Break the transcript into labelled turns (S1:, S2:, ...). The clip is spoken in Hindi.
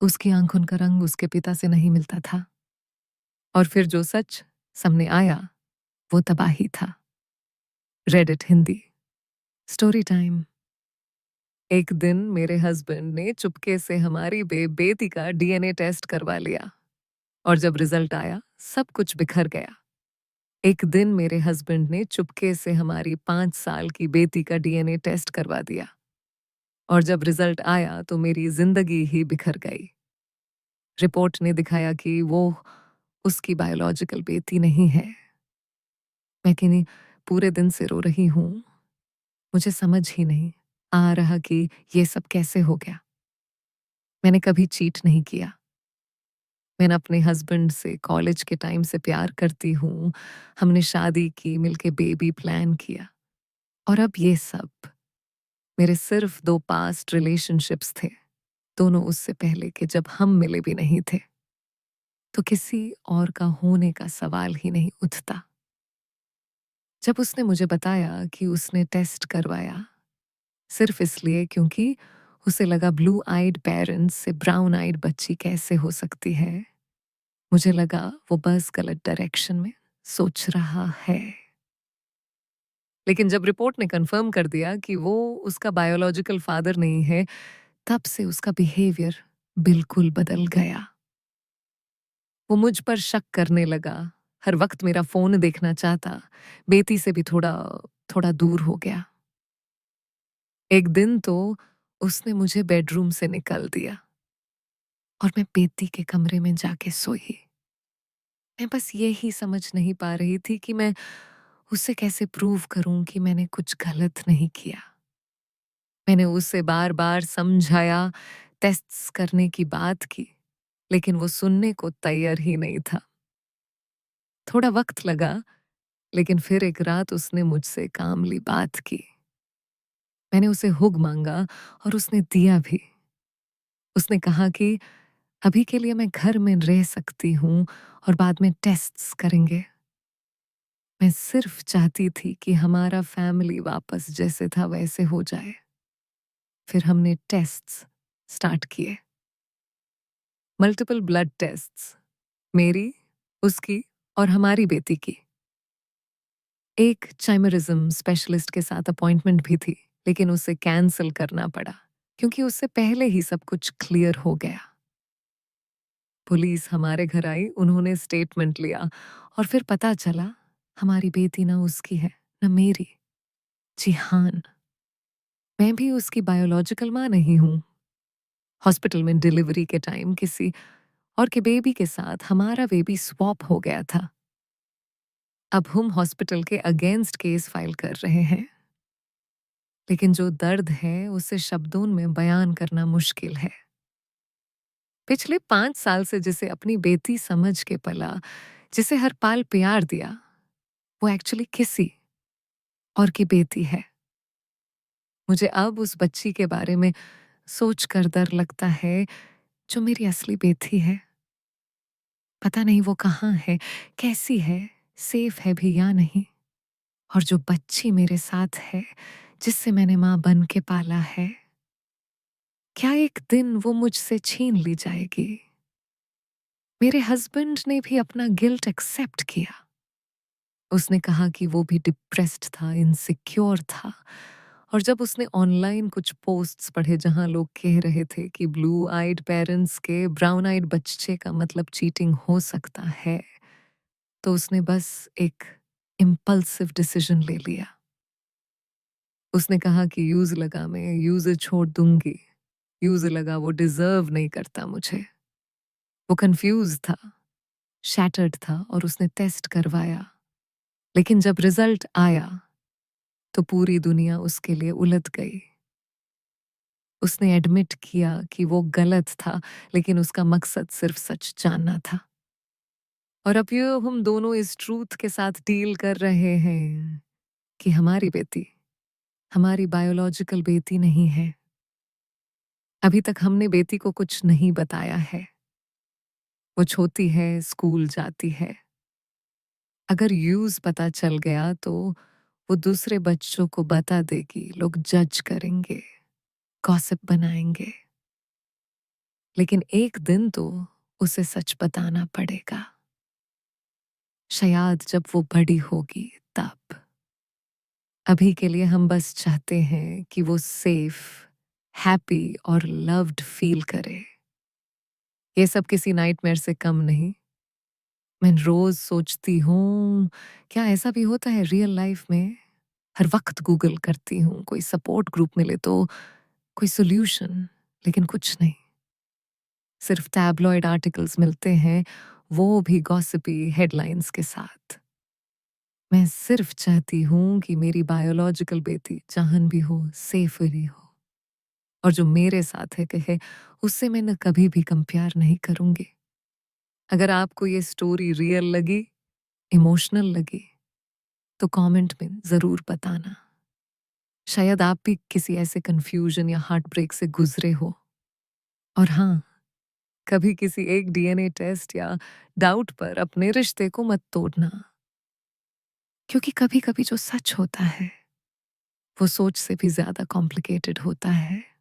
S1: उसकी आंखों का रंग उसके पिता से नहीं मिलता था और फिर जो सच सामने आया वो तबाही था। Reddit Hindi story time. एक दिन मेरे हस्बैंड ने चुपके से हमारी बेटी का डीएनए टेस्ट करवा लिया और जब रिजल्ट आया सब कुछ बिखर गया। एक दिन मेरे हस्बैंड ने चुपके से हमारी 5 साल की बेटी का डीएनए टेस्ट करवा दिया और जब रिजल्ट आया तो मेरी जिंदगी ही बिखर गई। रिपोर्ट ने दिखाया कि वो उसकी बायोलॉजिकल बेटी नहीं है। मैं किन्हीं पूरे दिन से रो रही हूँ। मुझे समझ ही नहीं आ रहा कि ये सब कैसे हो गया। मैंने कभी चीट नहीं किया। मैंने अपने हस्बैंड से कॉलेज के टाइम से प्यार करती हूँ। हमने शादी की, मिलके बेबी प्लान किया और अब ये सब। मेरे सिर्फ 2 पास्ट रिलेशनशिप्स थे, दोनों उससे पहले के जब हम मिले भी नहीं थे। तो किसी और का होने का सवाल ही नहीं उठता। जब उसने मुझे बताया कि उसने टेस्ट करवाया सिर्फ इसलिए क्योंकि उसे लगा ब्लू आइड पेरेंट्स से ब्राउन आइड बच्ची कैसे हो सकती है, मुझे लगा वो बस गलत डायरेक्शन में सोच रहा है। लेकिन जब रिपोर्ट ने कंफर्म कर दिया कि वो उसका बायोलॉजिकल फादर नहीं है, तब से उसका बिहेवियर बिल्कुल बदल गया। वो मुझ पर शक करने लगा, हर वक्त मेरा फोन देखना चाहता, बेटी से भी थोड़ा थोड़ा दूर हो गया। एक दिन तो उसने मुझे बेडरूम से निकाल दिया और मैं बेटी के कमरे में जाके सोई। मैं बस ये ही समझ नहीं पा रही थी कि मैं उसे कैसे प्रूव करूं कि मैंने कुछ गलत नहीं किया। मैंने उसे बार बार समझाया, टेस्ट्स करने की बात की, लेकिन वो सुनने को तैयार ही नहीं था। थोड़ा वक्त लगा, लेकिन फिर एक रात उसने मुझसे कामली बात की। मैंने उसे हुग मांगा और उसने दिया भी। उसने कहा कि अभी के लिए मैं घर में रह सकती हूँ और बाद में टेस्ट्स करेंगे। मैं सिर्फ चाहती थी कि हमारा फैमिली वापस जैसे था वैसे हो जाए। फिर हमने टेस्ट्स स्टार्ट किए, मल्टीपल ब्लड टेस्ट्स, मेरी, उसकी और हमारी बेटी की। एक चाइमरिज्म स्पेशलिस्ट के साथ अपॉइंटमेंट भी थी, लेकिन उसे कैंसिल करना पड़ा क्योंकि उससे पहले ही सब कुछ क्लियर हो गया। पुलिस हमारे घर आई, उन्होंने स्टेटमेंट लिया और फिर पता चला हमारी बेटी ना उसकी है न मेरी। जिहान, मैं भी उसकी बायोलॉजिकल माँ नहीं हूँ। हॉस्पिटल में डिलीवरी के टाइम किसी और के बेबी के साथ हमारा बेबी स्वॉप हो गया था। अब हम हॉस्पिटल के अगेंस्ट केस फाइल कर रहे हैं, लेकिन जो दर्द है उसे शब्दों में बयान करना मुश्किल है। पिछले 5 साल से जिसे अपनी बेटी समझ के पला, जिसे हर पाल प्यार दिया, वो एक्चुअली किसी और की बेटी है। मुझे अब उस बच्ची के बारे में सोच कर डर लगता है, जो मेरी असली बेटी है। पता नहीं वो कहाँ है, कैसी है, सेफ है भी या नहीं। और जो बच्ची मेरे साथ है, जिससे मैंने माँ बन के पाला है, क्या एक दिन वो मुझसे छीन ली जाएगी? मेरे हस्बैंड ने भी अपना गिल्ट एक्सेप्ट किया। उसने कहा कि वो भी डिप्रेस्ड था, इनसिक्योर था। और जब उसने ऑनलाइन कुछ पोस्ट्स पढ़े जहां लोग कह रहे थे कि ब्लू आइड पेरेंट्स के ब्राउन आइड बच्चे का मतलब चीटिंग हो सकता है, तो उसने बस एक इम्पल्सिव डिसीजन ले लिया। उसने कहा कि यूज लगा मैं यूज छोड़ दूंगी, यूज लगा वो डिजर्व नहीं करता मुझे। वो कंफ्यूज था, शैटर्ड था और उसने टेस्ट करवाया, लेकिन जब रिजल्ट आया तो पूरी दुनिया उसके लिए उलट गई। उसने एडमिट किया कि वो गलत था, लेकिन उसका मकसद सिर्फ सच जानना था। और अब ये हम दोनों इस ट्रूथ के साथ डील कर रहे हैं कि हमारी बेटी हमारी बायोलॉजिकल बेटी नहीं है। अभी तक हमने बेटी को कुछ नहीं बताया है। वो छोटी है, स्कूल जाती है। अगर यूज पता चल गया तो वो दूसरे बच्चों को बता देगी, लोग जज करेंगे, गॉसिप बनाएंगे। लेकिन एक दिन तो उसे सच बताना पड़ेगा। शायद जब वो बड़ी होगी तब। अभी के लिए हम बस चाहते हैं कि वो सेफ, हैप्पी और लव्ड फील करे। ये सब किसी नाइटमेयर से कम नहीं। मैं रोज सोचती हूँ, क्या ऐसा भी होता है रियल लाइफ में? हर वक्त गूगल करती हूँ, कोई सपोर्ट ग्रुप मिले तो कोई सॉल्यूशन, लेकिन कुछ नहीं। सिर्फ टैबलॉइड आर्टिकल्स मिलते हैं, वो भी गॉसिपी हेडलाइंस के साथ। मैं सिर्फ चाहती हूँ कि मेरी बायोलॉजिकल बेटी जहां भी हो, सेफली हो। और जो मेरे साथ है कहे, उससे मैं न कभी भी कंपेयर नहीं करूंगी। अगर आपको ये स्टोरी रियल लगी, इमोशनल लगी, तो कमेंट में जरूर बताना। शायद आप भी किसी ऐसे कंफ्यूजन या हार्ट ब्रेक से गुजरे हो। और हाँ, कभी किसी एक डीएनए टेस्ट या डाउट पर अपने रिश्ते को मत तोड़ना, क्योंकि कभी कभी जो सच होता है वो सोच से भी ज्यादा कॉम्प्लिकेटेड होता है।